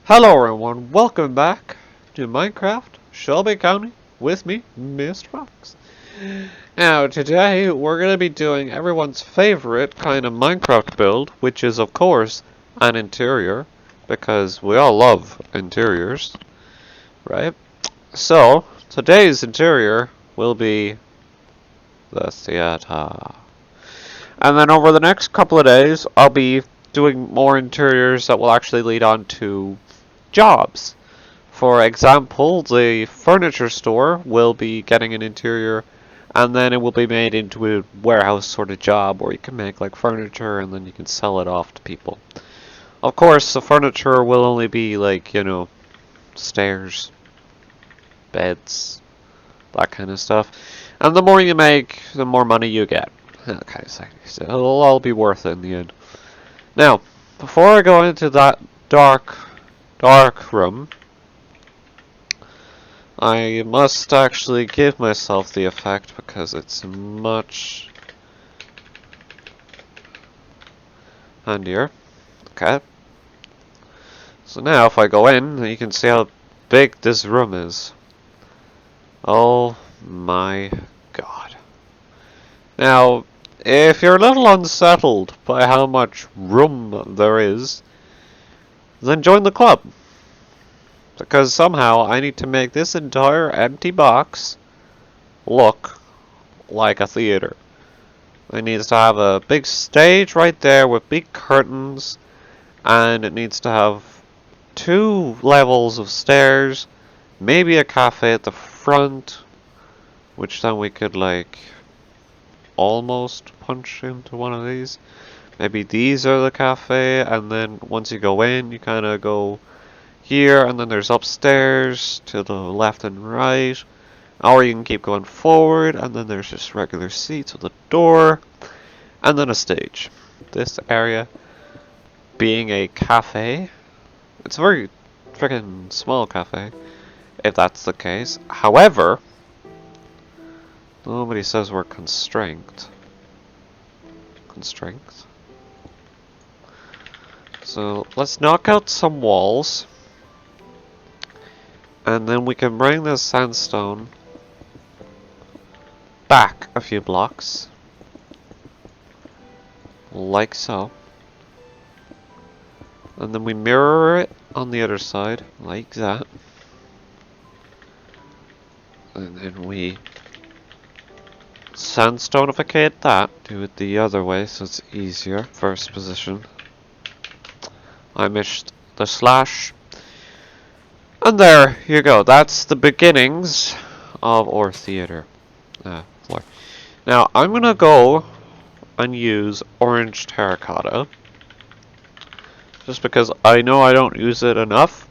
Hello everyone, welcome back to Minecraft, Shelby County, with me, Mr. Fox. Now today we're going to be doing everyone's favorite kind of Minecraft build, which is of course an interior, because we all love interiors, right? So, today's interior will be the theater. And then over the next couple of days, I'll be doing more interiors that will actually lead on to jobs. For example, the furniture store will be getting an interior, and then it will be made into a warehouse sort of job where you can make like furniture and then you can sell it off to people. Of course, the furniture will only be like, stairs, beds, that kind of stuff. And the more you make, the more money you get. That kind of thing. So it'll all be worth it in the end. Now, before I go into that dark room, I must actually give myself the effect because it's much handier. Okay. So now if I go in, you can see how big this room is. Oh my god. Now, if you're a little unsettled by how much room there is, then join the club. Because somehow I need to make this entire empty box look like a theater. It needs to have a big stage right there with big curtains, and it needs to have 2 levels of stairs, maybe a cafe at the front, which then we could like almost punch into one of these. Maybe these are the cafe, and then once you go in, you kind of go here, and then there's upstairs to the left and right. Or you can keep going forward, and then there's just regular seats with a door, and then a stage. This area being a cafe. It's a very freaking small cafe, if that's the case. However, nobody says we're constrained. So let's knock out some walls, and then we can bring this sandstone back a few blocks, like so. And then we mirror it on the other side, like that. And then we sandstonificate that. Do it the other way so it's easier. First position. I missed the slash. And there you go. That's the beginnings of our theater floor. Now I'm gonna go and use orange terracotta, just because I know I don't use it enough,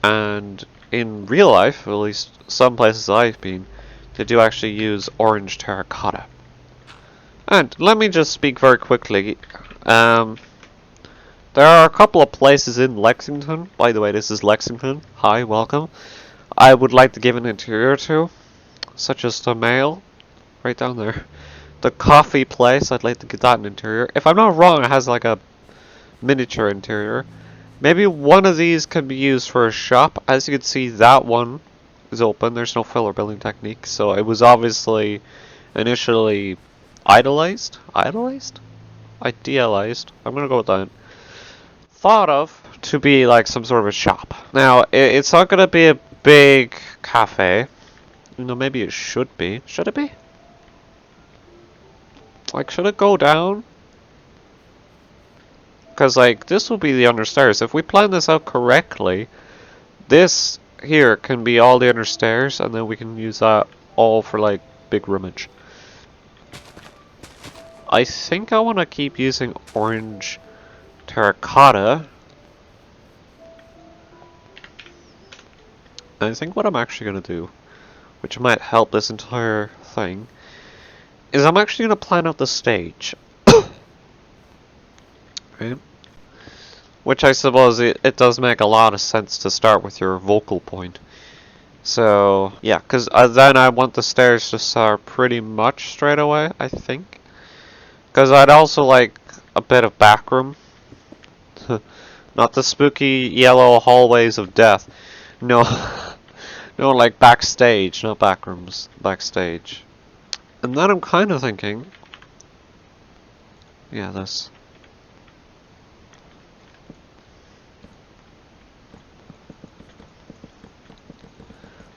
and in real life, at least some places I've been, they do actually use orange terracotta. And let me just speak very quickly. There are a couple of places in Lexington. By the way, this is Lexington. Hi, welcome. I would like to give an interior to, such as the Mail, right down there. The coffee place, I'd like to get that an interior. If I'm not wrong, it has like a miniature interior. Maybe one of these can be used for a shop. As you can see, that one is open. There's no filler building technique, so it was obviously initially idealized. I'm gonna go with that. Thought of to be like some sort of a shop. Now, it's not gonna be a big cafe. You know, maybe it should be. Should it be? Like, should it go down? Because, like, this will be the understairs. If we plan this out correctly, this here can be all the understairs, and then we can use that all for, like, big roomage. I think I want to keep using orange terracotta. I think what I'm actually going to do, which might help this entire thing, is I'm actually going to plan out the stage. Right? Which I suppose it does make a lot of sense to start with your vocal point. So, yeah, because then I want the stairs to start pretty much straight away, I think. Because I'd also like a bit of backroom. Not the spooky yellow hallways of death. No, no, like backstage, not backrooms, backstage. And then I'm kind of thinking, yeah, this.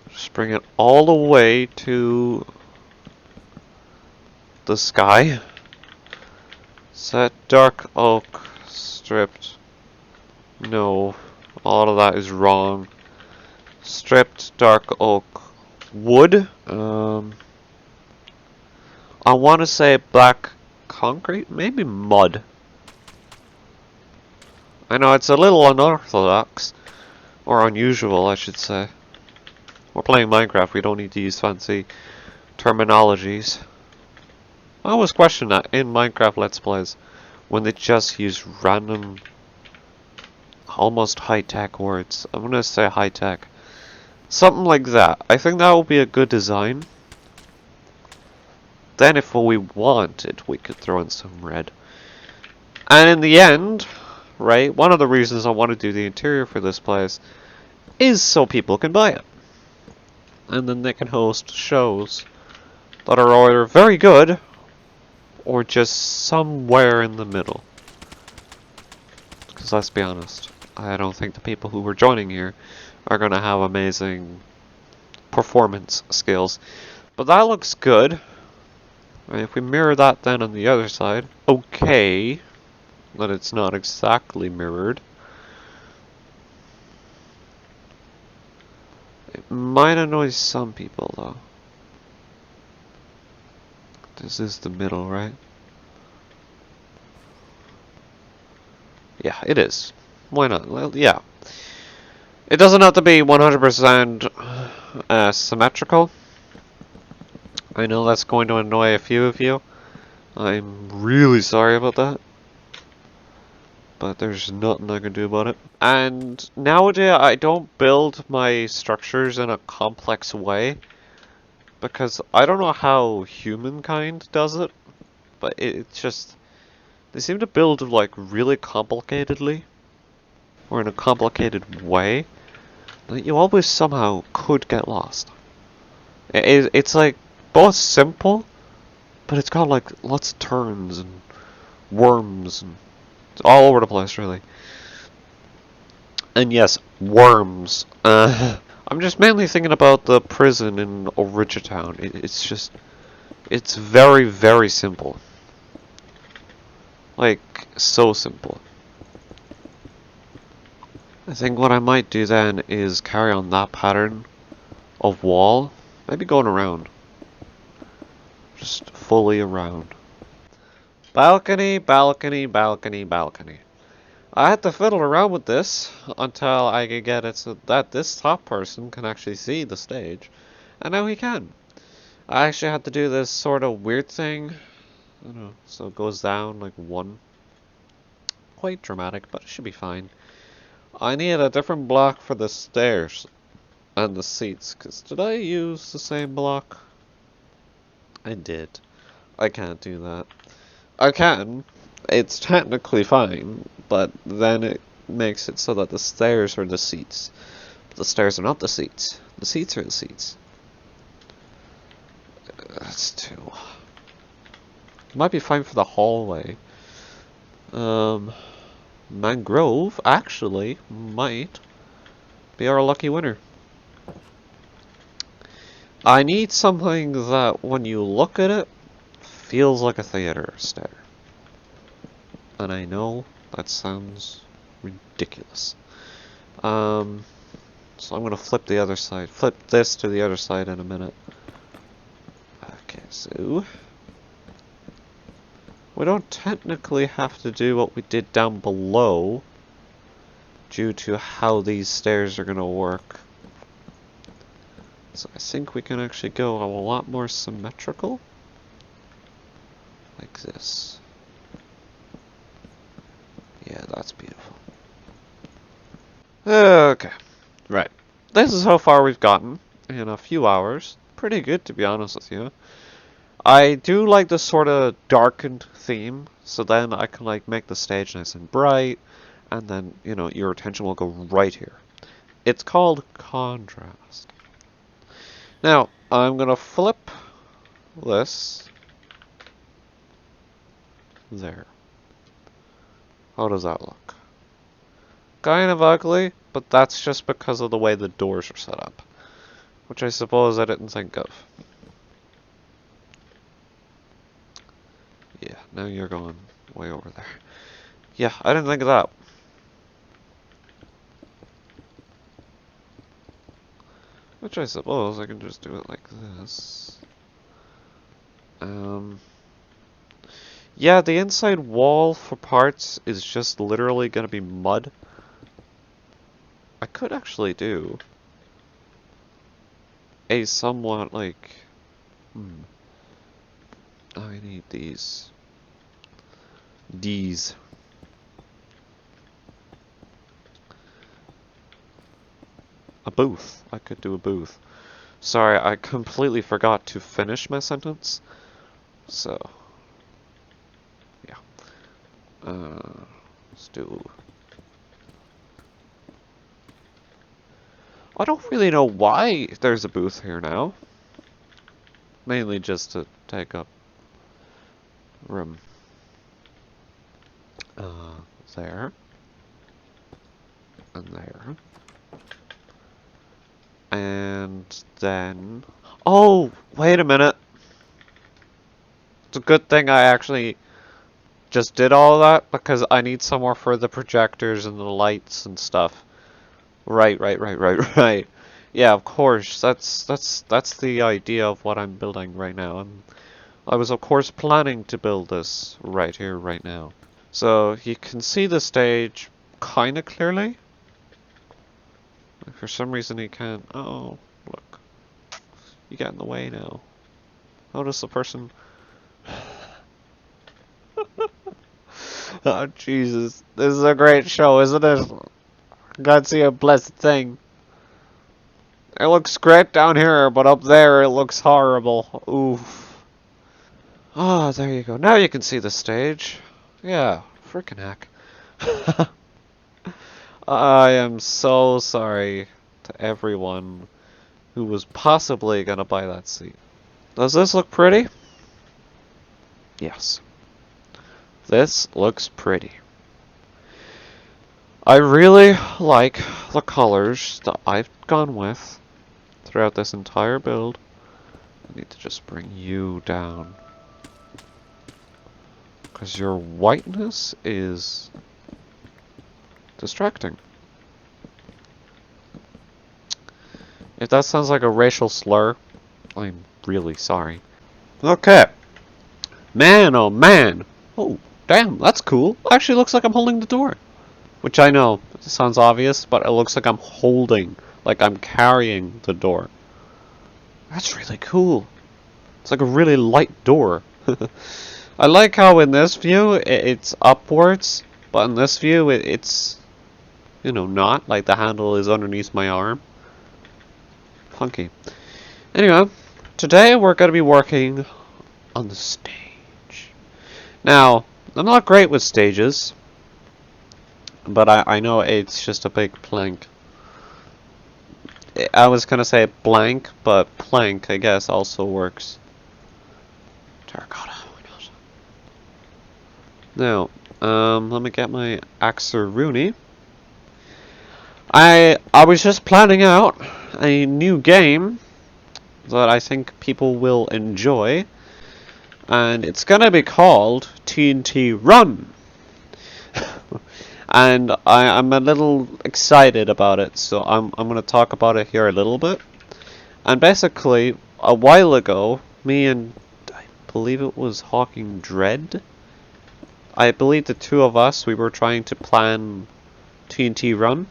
Just bring it all the way to the sky. Set dark oak stripped. No, all of that is wrong. Stripped dark oak wood. I want to say black concrete, maybe mud. I know it's a little unorthodox, or unusual, I should say. We're playing Minecraft, we don't need to use fancy terminologies. I always question that in Minecraft Let's Plays, when they just use random, almost high-tech words. I'm gonna say high-tech. Something like that. I think that would be a good design. Then if we wanted, we could throw in some red. And in the end, right, one of the reasons I want to do the interior for this place is so people can buy it. And then they can host shows that are either very good or just somewhere in the middle. Because let's be honest, I don't think the people who were joining here are going to have amazing performance skills. But that looks good. And if we mirror that then on the other side, okay, that it's not exactly mirrored. It might annoy some people though. This is the middle, right? Yeah, it is. Why not? Well, yeah. It doesn't have to be 100% symmetrical. I know that's going to annoy a few of you. I'm really sorry about that. But there's nothing I can do about it. And nowadays I don't build my structures in a complex way. Because I don't know how humankind does it. But it's just... They seem to build like really complicatedly. Or in a complicated way. That you always somehow could get lost. It's like both simple, but it's got like lots of turns and worms and it's all over the place really. And yes, worms. I'm just mainly thinking about the prison in Origitown. It's just, it's very, very simple. Like, so simple. I think what I might do then is carry on that pattern of wall. Maybe going around. Just fully around. Balcony, balcony, balcony, balcony. I had to fiddle around with this until I could get it so that this top person can actually see the stage. And now he can. I actually had to do this sort of weird thing. I don't know, so it goes down like one. Quite dramatic, but it should be fine. I need a different block for the stairs and the seats, because did I use the same block? I did. I can't do that. I can. It's technically fine, but then it makes it so that the stairs are the seats. But the stairs are not the seats. The seats are the seats. That's too... It might be fine for the hallway. Mangrove, actually, might be our lucky winner. I need something that, when you look at it, feels like a theater stair. And I know that sounds ridiculous. So I'm gonna flip the other side. Flip this to the other side in a minute. Okay, so... We don't technically have to do what we did down below due to how these stairs are gonna work. So I think we can actually go a lot more symmetrical. Like this. Yeah, that's beautiful. Okay. Right. This is how far we've gotten in a few hours. Pretty good, to be honest with you. I do like the sort of darkened theme, so then I can like make the stage nice and bright, and then, you know, your attention will go right here. It's called contrast. Now, I'm gonna flip this there. How does that look? Kind of ugly, but that's just because of the way the doors are set up, which I suppose I didn't think of. Yeah, now you're going way over there. Yeah, I didn't think of that. Which I suppose I can just do it like this. Yeah, the inside wall for parts is just literally gonna be mud. I could actually do a somewhat like, I need these. A booth. I could do a booth. Sorry, I completely forgot to finish my sentence. So, yeah. Let's do... I don't really know why there's a booth here now. Mainly just to take up room. There. And there. And then... Oh! Wait a minute! It's a good thing I actually just did all that, because I need somewhere for the projectors and the lights and stuff. Right. Yeah, of course. That's the idea of what I'm building right now. I was of course planning to build this right here, right now. So you can see the stage kind of clearly. For some reason you can't. Oh, look. You get in the way now. How does the person... Oh, Jesus. This is a great show, isn't it? God see a blessed thing. It looks great down here, but up there it looks horrible. Oof. Ah, there you go. Now you can see the stage. Yeah, frickin' heck. I am so sorry to everyone who was possibly gonna buy that seat. Does this look pretty? Yes. This looks pretty. I really like the colors that I've gone with throughout this entire build. I need to just bring you down, because your whiteness is distracting. If that sounds like a racial slur, I'm really sorry. Okay. Man, oh man. Oh, damn, that's cool. Actually looks like I'm holding the door. Which I know, it sounds obvious, but it looks like I'm holding, like I'm carrying the door. That's really cool. It's like a really light door. I like how in this view it's upwards, but in this view it's, you know, not. Like the handle is underneath my arm. Funky. Anyway, today we're going to be working on the stage. Now, I'm not great with stages, but I know it's just a big plank. I was gonna say blank, but plank, I guess, also works. Terracotta, why not? Now, let me get my Axeruni. I was just planning out a new game that I think people will enjoy, and it's gonna be called TNT Run. And I'm a little excited about it, so I'm going to talk about it here a little bit. And basically, a while ago, me and I believe it was Hawking Dread, I believe the two of us, we were trying to plan TNT Run,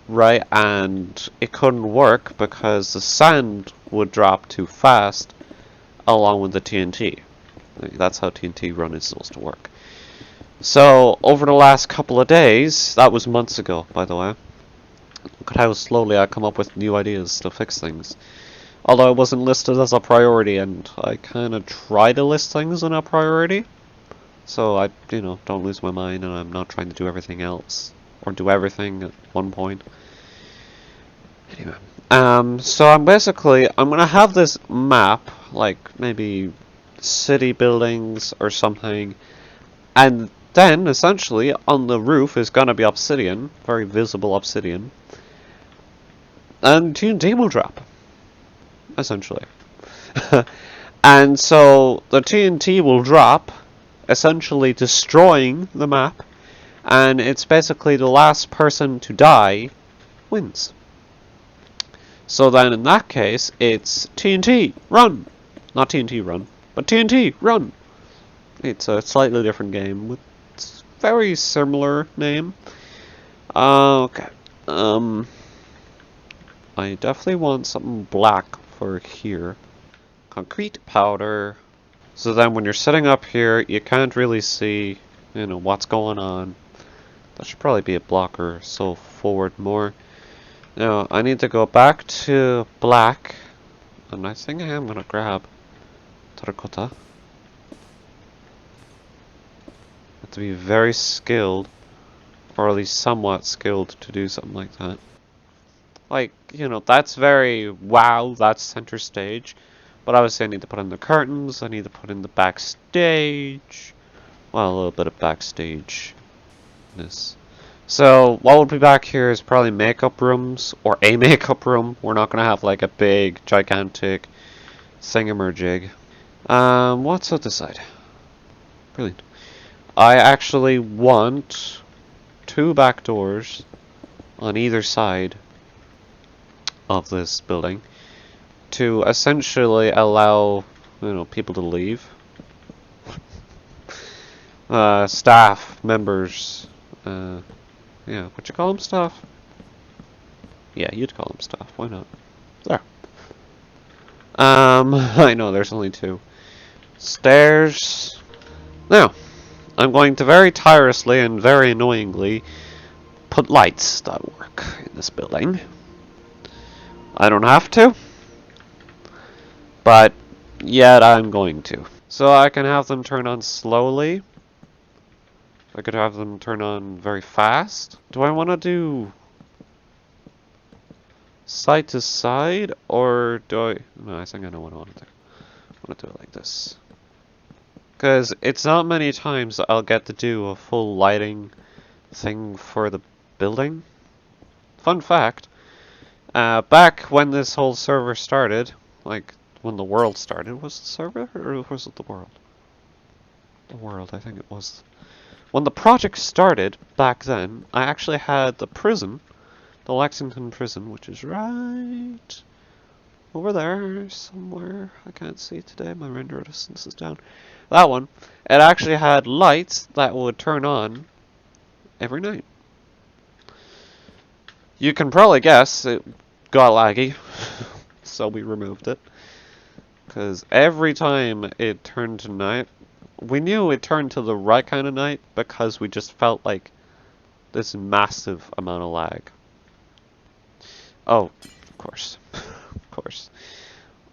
right? And it couldn't work because the sand would drop too fast along with the TNT. That's how TNT Run is supposed to work. So, over the last couple of days, that was months ago, by the way, look at how slowly I come up with new ideas to fix things. Although it wasn't listed as a priority, and I kind of try to list things on a priority. So I, don't lose my mind and I'm not trying to do everything else. Or do everything at one point. Anyway. So I'm gonna have this map, like maybe city buildings or something, and then essentially on the roof is gonna be obsidian, very visible obsidian, and TNT will drop, essentially. And so the TNT will drop, essentially destroying the map, and it's basically the last person to die wins. So then in that case, it's TNT, run! Not TNT run, but TNT, run! It's a slightly different game with very similar name. Okay. I definitely want something black for here. Concrete powder. So then when you're sitting up here, you can't really see, what's going on. That should probably be a blocker, so forward more. Now, I need to go back to black, and I think I am going to grab terracotta. Have to be very skilled, or at least somewhat skilled to do something like that. Like, that's very, wow, that's center stage. But obviously I need to put in the curtains, I need to put in the backstage. Well, a little bit of backstage-ness. So, what will be back here is probably makeup rooms, or a makeup room. We're not going to have like a big, gigantic thingamerjig. What's at this side? Brilliant. I actually want 2 back doors on either side of this building to essentially allow, people to leave. Staff members, yeah, what you call them, staff? Yeah, you'd call them staff. Why not? There. I know there's only 2 stairs. Now, I'm going to very tirelessly and very annoyingly put lights that work in this building. I don't have to, but yet I'm going to. So I can have them turn on slowly. I could have them turn on very fast. Do I want to do side to side, or do I... No, I think I know what I want to do. I want to do it like this. Because it's not many times I'll get to do a full lighting thing for the building. Fun fact, back when this whole server started, like when the world started, was the server or was it the world? The world, I think it was. When the project started back then, I actually had the prison, the Lexington prison, which is right over there somewhere. I can't see today, my render distance is down. That one, it actually had lights that would turn on every night. You can probably guess it got laggy, so we removed it. Because every time it turned to night, we knew it turned to the right kind of night because we just felt like this massive amount of lag. Oh, of course. Of course.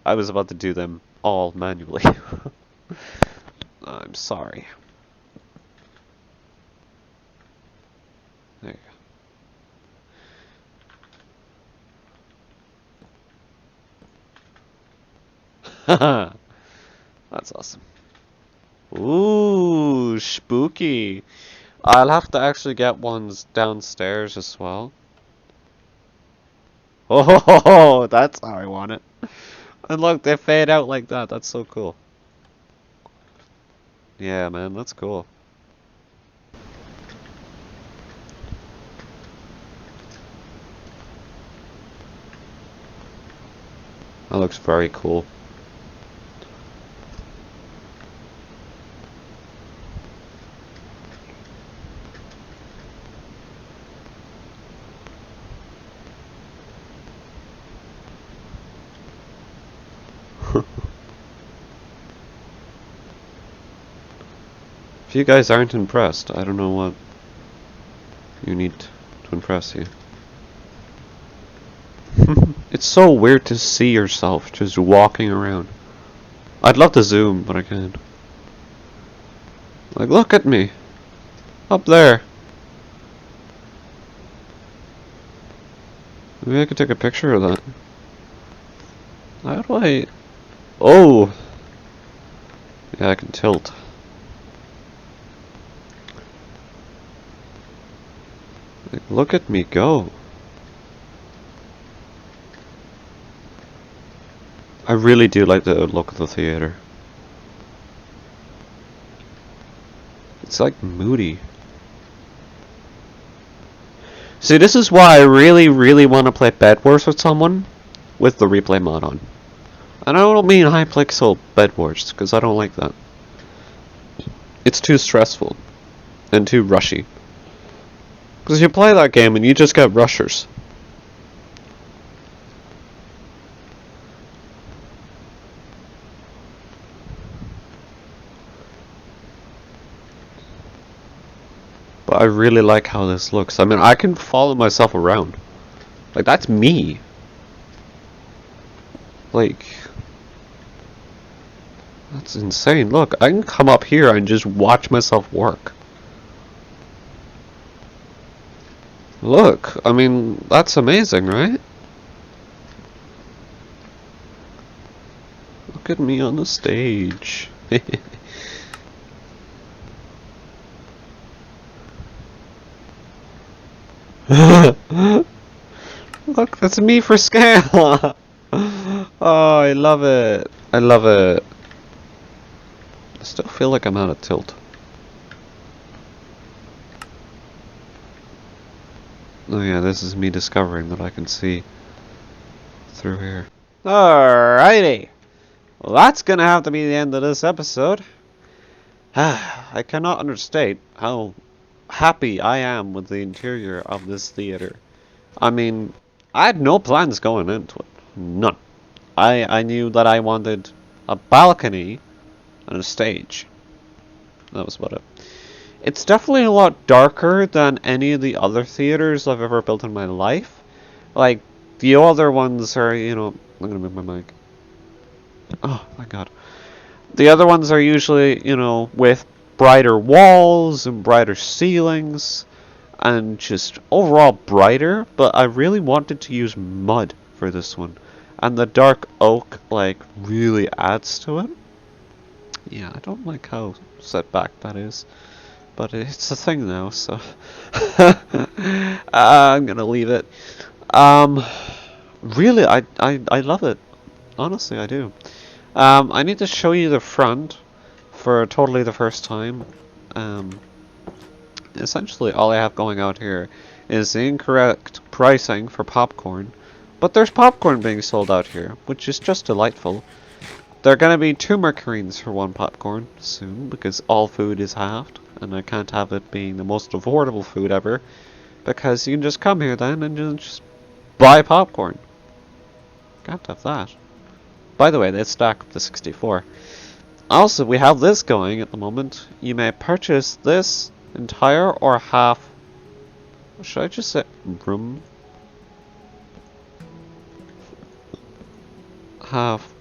I was about to do them all manually. I'm sorry. There you go. That's awesome. Ooh, spooky. I'll have to actually get ones downstairs as well. Oh, that's how I want it. And look, they fade out like that. That's so cool. Yeah, man, that's cool. That looks very cool. If you guys aren't impressed, I don't know what you need to impress you. It's so weird to see yourself just walking around. I'd love to zoom, but I can't. Like, look at me. Up there. Maybe I could take a picture of that. How do I... Oh! Yeah, I can tilt. Like, look at me go. I really do like the look of the theater. It's like moody. See, this is why I really, really want to play Bed Wars with someone with the replay mod on. And I don't mean high pixel Bed Wars, because I don't like that. It's too stressful and too rushy. Because you play that game and you just get rushers. But I really like how this looks. I mean, I can follow myself around. Like, that's me. Like, that's insane. Look, I can come up here and just watch myself work. Look, I mean, that's amazing, right? Look at me on the stage. Look, that's me for scale. Oh, I love it. I love it. I still feel like I'm out of tilt. Oh yeah, this is me discovering that I can see through here. Alrighty. Well, that's gonna have to be the end of this episode. I cannot understate how happy I am with the interior of this theater. I mean, I had no plans going into it. None. I knew that I wanted a balcony and a stage. That was about it. It's definitely a lot darker than any of the other theaters I've ever built in my life. Like, the other ones are, you know... I'm gonna move my mic. Oh, my god. The other ones are usually, you know, with brighter walls and brighter ceilings. And just overall brighter. But I really wanted to use mud for this one. And the dark oak, like, really adds to it. Yeah, I don't like how set back that is. But it's a thing now, so I'm gonna leave it. Really, I love it. Honestly, I do. I need to show you the front for totally the first time. Essentially, all I have going out here is the incorrect pricing for popcorn. But there's popcorn being sold out here, which is just delightful. There are going to be 2 mercuries for 1 popcorn soon, because all food is halved. And I can't have it being the most affordable food ever, because you can just come here then and just buy popcorn. Can't have that. By the way, they stack up to 64. Also, we have this going at the moment. You may purchase this entire or half... Should I just say room? Half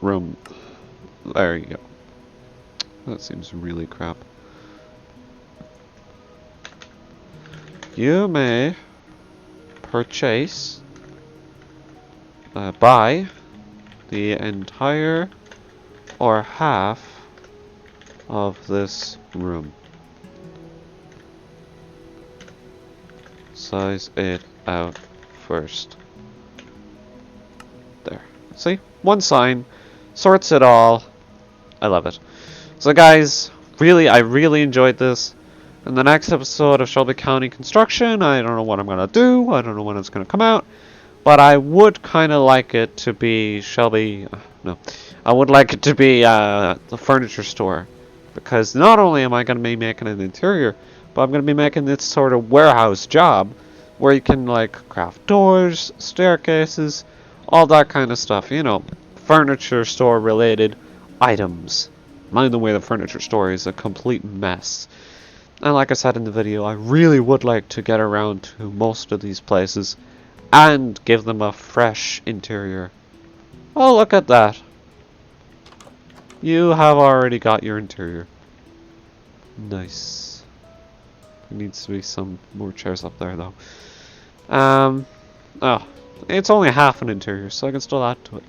room. There you go. That seems really crap. You may purchase, buy the entire or half of this room. Size it out first. There. See? One sign sorts it all. I love it. So guys, I really enjoyed this. In the next episode of Shelby County Construction, I don't know what I'm going to do. I don't know when it's going to come out. But I would kind of like it to be Shelby... no. I would like it to be the furniture store. Because not only am I going to be making an interior, but I'm going to be making this sort of warehouse job. Where you can like craft doors, staircases, all that kind of stuff. You know, furniture store related items. Mind the way the furniture store is a complete mess. And like I said in the video, I really would like to get around to most of these places and give them a fresh interior. Oh, look at that. You have already got your interior. Nice. There needs to be some more chairs up there though. Oh, it's only half an interior, so I can still add to it.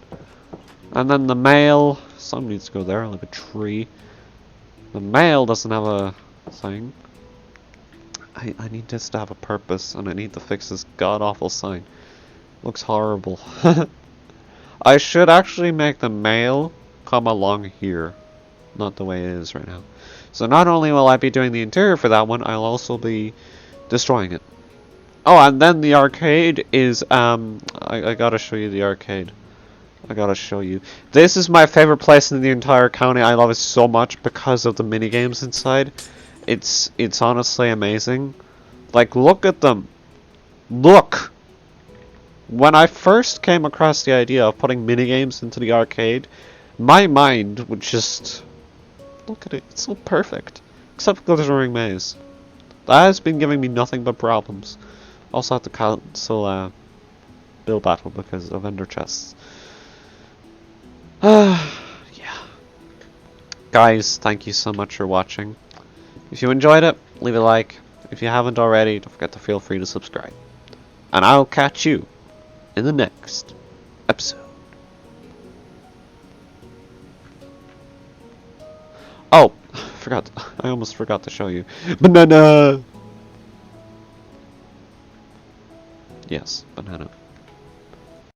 And then the mail, some needs to go there, like a tree. The mail doesn't have a thing. I need this to have a purpose, and I need to fix this god-awful sign. Looks horrible. I should actually make the mail come along here, not the way it is right now. So not only will I be doing the interior for that one, I'll also be destroying it. Oh, and then the arcade is, I gotta show you the arcade. I gotta show you. This is my favorite place in the entire county. I love it so much because of the mini games inside. It's honestly amazing. Like, look at them. Look! When I first came across the idea of putting mini games into the arcade, my mind would just... Look at it, it's so perfect. Except for Glittering Maze. That has been giving me nothing but problems. Also have to cancel Bill Battle because of Ender Chests. Yeah. Guys, thank you so much for watching. If you enjoyed it, leave a like. If you haven't already, don't forget to feel free to subscribe. And I'll catch you in the next episode. Oh, I almost forgot to show you. Banana! Yes, banana.